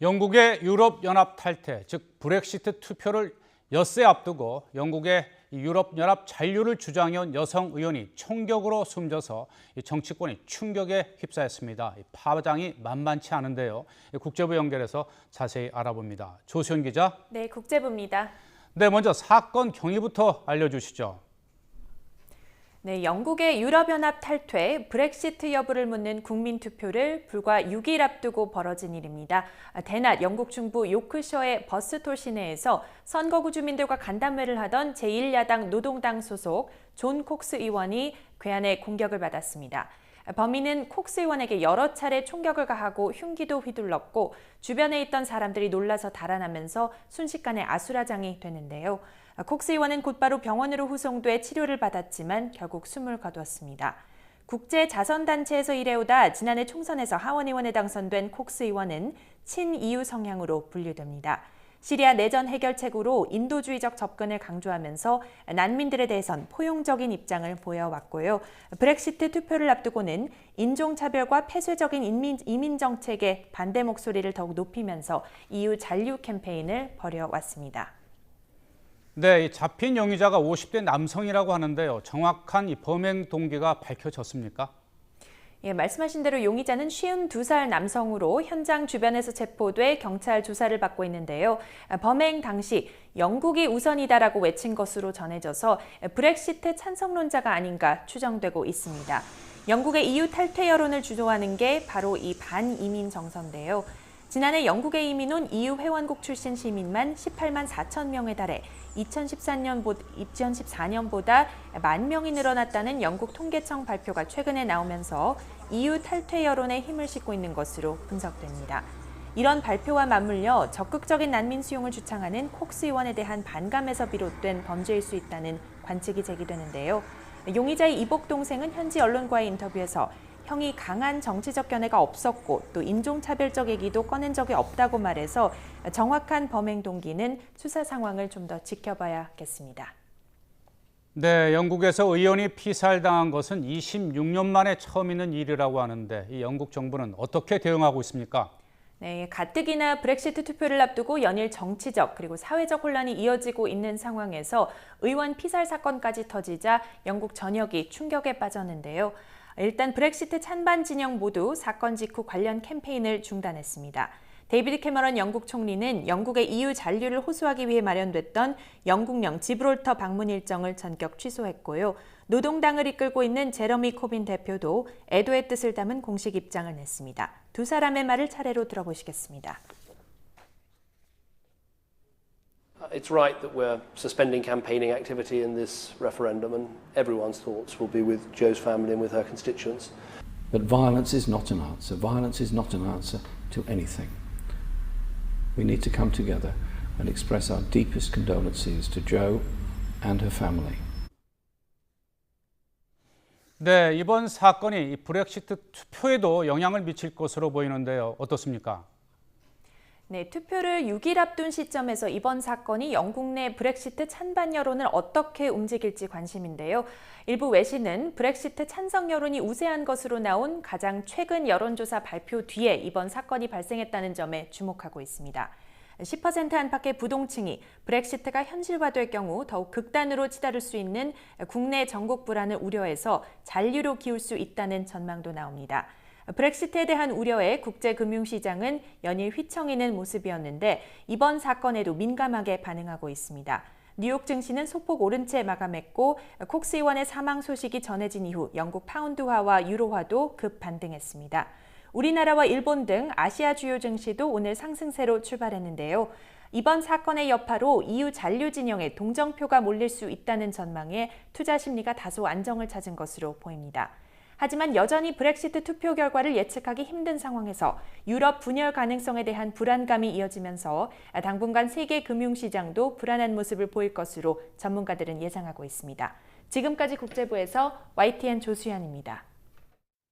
영국의 유럽연합 탈퇴, 즉 브렉시트 투표를 엿새 앞두고 영국의 유럽연합 잔류를 주장해온 여성 의원이 총격으로 숨져서 정치권이 충격에 휩싸였습니다. 파장이 만만치 않은데요. 국제부 연결해서 자세히 알아봅니다. 조수연 기자. 네, 국제부입니다. 네, 먼저 사건 경위부터 알려주시죠. 네, 영국의 유럽연합 탈퇴, 브렉시트 여부를 묻는 국민투표를 불과 6일 앞두고 벌어진 일입니다. 대낮 영국 중부 요크셔의 버스톨 시내에서 선거구 주민들과 간담회를 하던 제1야당 노동당 소속 존 콕스 의원이 괴한의 공격을 받았습니다. 범인은 콕스 의원에게 여러 차례 총격을 가하고 흉기도 휘둘렀고 주변에 있던 사람들이 놀라서 달아나면서 순식간에 아수라장이 되는데요. 콕스 의원은 곧바로 병원으로 후송돼 치료를 받았지만 결국 숨을 거두었습니다. 국제자선단체에서 일해오다 지난해 총선에서 하원의원에 당선된 콕스 의원은 친EU 성향으로 분류됩니다. 시리아 내전 해결책으로 인도주의적 접근을 강조하면서 난민들에 대해선 포용적인 입장을 보여왔고요. 브렉시트 투표를 앞두고는 인종차별과 폐쇄적인 이민 정책에 반대 목소리를 더욱 높이면서 EU 잔류 캠페인을 벌여왔습니다. 네, 잡힌 용의자가 50대 남성이라고 하는데요. 정확한 이 범행 동기가 밝혀졌습니까? 예, 말씀하신 대로 용의자는 52살 남성으로 현장 주변에서 체포돼 경찰 조사를 받고 있는데요. 범행 당시 영국이 우선이다라고 외친 것으로 전해져서 브렉시트 찬성론자가 아닌가 추정되고 있습니다. 영국의 EU 탈퇴 여론을 주도하는 게 바로 이 반이민 정서인데요. 지난해 영국에 이민 온 EU 회원국 출신 시민만 18만 4천 명에 달해 2014년보다 1만 명이 늘어났다는 영국 통계청 발표가 최근에 나오면서 EU 탈퇴 여론에 힘을 싣고 있는 것으로 분석됩니다. 이런 발표와 맞물려 적극적인 난민 수용을 주창하는 콕스 의원에 대한 반감에서 비롯된 범죄일 수 있다는 관측이 제기되는데요. 용의자의 이복 동생은 현지 언론과의 인터뷰에서 형이 강한 정치적 견해가 없었고 또 인종차별적 얘기도 꺼낸 적이 없다고 말해서 정확한 범행 동기는 수사 상황을 좀 더 지켜봐야겠습니다. 네, 영국에서 의원이 피살당한 것은 26년 만에 처음 있는 일이라고 하는데 이 영국 정부는 어떻게 대응하고 있습니까? 네, 가뜩이나 브렉시트 투표를 앞두고 연일 정치적 그리고 사회적 혼란이 이어지고 있는 상황에서 의원 피살 사건까지 터지자 영국 전역이 충격에 빠졌는데요. 일단 브렉시트 찬반 진영 모두 사건 직후 관련 캠페인을 중단했습니다. 데이비드 캐머런 영국 총리는 영국의 EU 잔류를 호소하기 위해 마련됐던 영국령 지브롤터 방문 일정을 전격 취소했고요. 노동당을 이끌고 있는 제러미 코빈 대표도 애도의 뜻을 담은 공식 입장을 냈습니다. 두 사람의 말을 차례로 들어보시겠습니다. It's right that we're suspending campaigning activity in this referendum, and everyone's thoughts will be with Jo's family and with her constituents. But violence is not an answer. Violence is not an answer to anything. We need to come together and express our deepest condolences to Jo and her family. 네, 이번 사건이 브렉시트 투표에도 영향을 미칠 것으로 보이는데요. 어떻습니까? 네, 투표를 6일 앞둔 시점에서 이번 사건이 영국 내 브렉시트 찬반 여론을 어떻게 움직일지 관심인데요. 일부 외신은 브렉시트 찬성 여론이 우세한 것으로 나온 가장 최근 여론조사 발표 뒤에 이번 사건이 발생했다는 점에 주목하고 있습니다. 10% 안팎의 부동층이 브렉시트가 현실화될 경우 더욱 극단으로 치달을 수 있는 국내 전국 불안을 우려해서 잔류로 기울 수 있다는 전망도 나옵니다. 브렉시트에 대한 우려에 국제금융시장은 연일 휘청이는 모습이었는데 이번 사건에도 민감하게 반응하고 있습니다. 뉴욕 증시는 소폭 오른 채 마감했고 콕스 의원의 사망 소식이 전해진 이후 영국 파운드화와 유로화도 급반등했습니다. 우리나라와 일본 등 아시아 주요 증시도 오늘 상승세로 출발했는데요. 이번 사건의 여파로 EU 잔류 진영에 동정표가 몰릴 수 있다는 전망에 투자 심리가 다소 안정을 찾은 것으로 보입니다. 하지만 여전히 브렉시트 투표 결과를 예측하기 힘든 상황에서 유럽 분열 가능성에 대한 불안감이 이어지면서 당분간 세계 금융시장도 불안한 모습을 보일 것으로 전문가들은 예상하고 있습니다. 지금까지 국제부에서 YTN 조수연입니다.